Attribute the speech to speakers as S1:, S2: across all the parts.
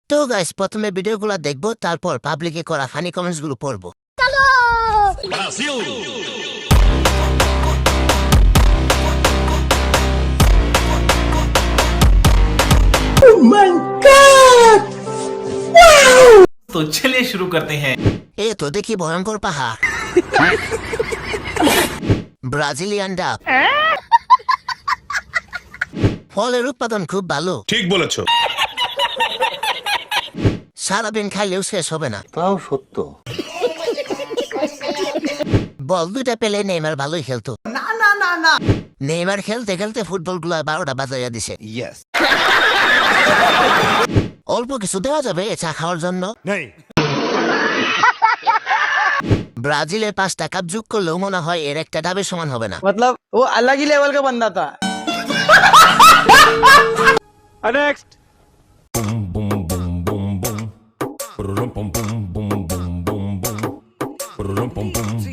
S1: তো গাইস প্রথমে ভিডিওগুলো দেখবো, তারপর পাবলিকে করা ফানি কমেন্টস গুলো পড়বো।
S2: तो चलिए शुरू करते हैं।
S1: এ তো দেখি ভয়ঙ্কর পাহাড়। ব্রাজিলিয়ান ডাব। ফলের উৎপাদন খুব ভালো।
S3: ঠিক বলেছো।
S1: সারাদিন খাইলেও শেষ হবে না।
S4: তাও সত্য।
S1: বল দুইটা পেলে নেইমার ভালোই খেলতো। না নেইমার খেলতে খেলতে ফুটবল গুলা 12টা বাজাইয়া দিছে।
S3: ইয়েস।
S1: অল্প কিছু দেওয়া যাবে চা খাওয়ার জন্য?
S3: নেই।
S1: ব্রাজিলের 5টা কাপ যোগ করলেও মনে হয় এর একটা ডাবের সমান হবে না।
S5: मतलब वो अलग ही लेवल का बंदा था। Next.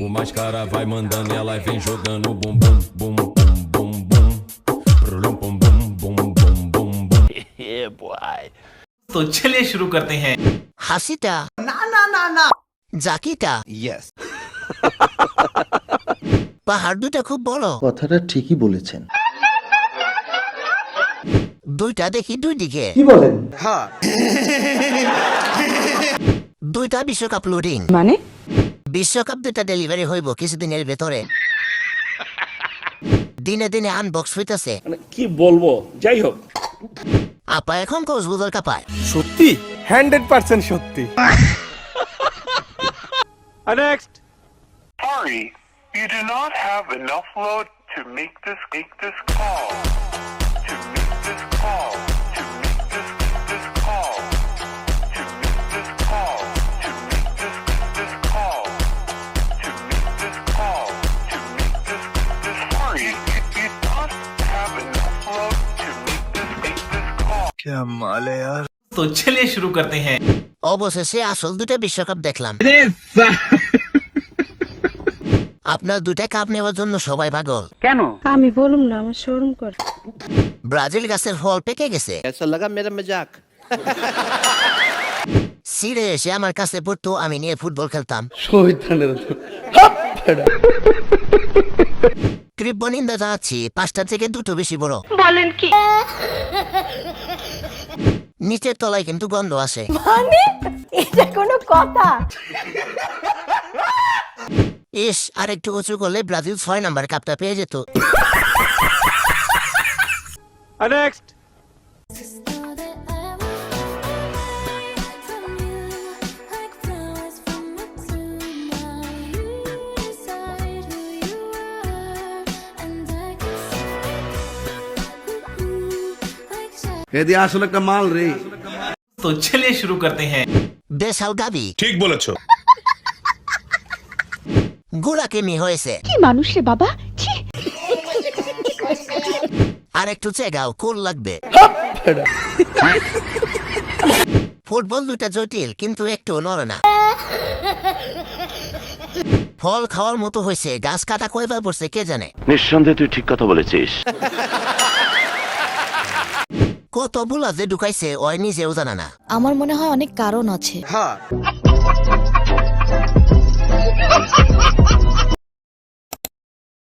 S6: O mais cara vai mandando e ela vem jogando bum bum bum bum bum bum. Bum bum bum bum bum bum bum.
S2: Yeah boy. तो चलिए शुरू करते हैं।
S1: হাসিটা
S5: ना
S1: জাকিটা
S3: ইয়েস।
S1: পাহাড় দুইটা খুব বড়।
S4: কথাটা ঠিকই বলেছেন।
S1: দুইটা দেখি দুই দিকে।
S4: কি বলেন?
S1: দুইটা বিশ্বকাপ লোডিং।
S7: মানে
S1: বিশ্বকাপ দুইটা ডেলিভারি হইব কিছুদিনের ভেতরে। দিনে দিনে আনবক্স হইতেছে।
S8: কি বলবো, যাই হোক।
S1: আপা এখন কক্সবাজার কাপায়।
S5: সত্যি 100% সত্যি। Next.
S9: Sorry, you do not have enough load to make this call. To make this call. To make this call. To make this call. To make this call. To make this call. To make this sorry, you don't have enough load to make this call.
S5: क्या माल है यार।
S2: तो चलिए शुरू करते हैं।
S1: অবশেষে আসল দুটা বিশ্বকাপ দেখলাম। আপনার দুটা কাপ নেওয়ার জন্য সবাই পাগল।
S7: আমি বলুম না, আমার শরম করে।
S1: ব্রাজিল গাছের ফল পেকে গেছে।
S4: ऐसा लगा मेरा मजाक।
S1: সিঁড়ে এসে আমার কাছে পড়তো, আমি নিয়ে ফুটবল খেলতাম। তীব্র নিন্দা জানাচ্ছি, 5টা থেকে 2টো বেশি বড়।
S7: বলেন কি?
S1: নিচের তলায় কিন্তু গন্ধ আসে।
S7: মানে এটা কোনো কথা?
S1: ইস, আর একটু উঁচু করলে ব্রাজিল 6 নাম্বার কাপটা পেয়ে যেত।
S5: नेक्स्ट।
S4: এদি আসলে একটা মাল রে।
S2: तो चलिए शुरू करते हैं।
S1: দেশাল গাবি
S3: ঠিক বলেছো।
S1: গোড়া কেমি হয়েছে।
S7: কি মানুষ রে বাবা, ছি।
S1: আর একটু চেগাও, কোল লাগবে। ফুটবল দুটা জটিল, কিন্তু একটু নড়ে না। ফল খাওয়ার মতো হয়েছে, গাছ কাটা কয়বার পড়ছে কে জানে।
S8: নিঃসন্দেহে তুই ঠিক কথা বলেছিস।
S1: কত বুলা যে ঢুকাইছে ওই নিজেও জানা না।
S10: আমার মনে হয় অনেক কারণ আছে।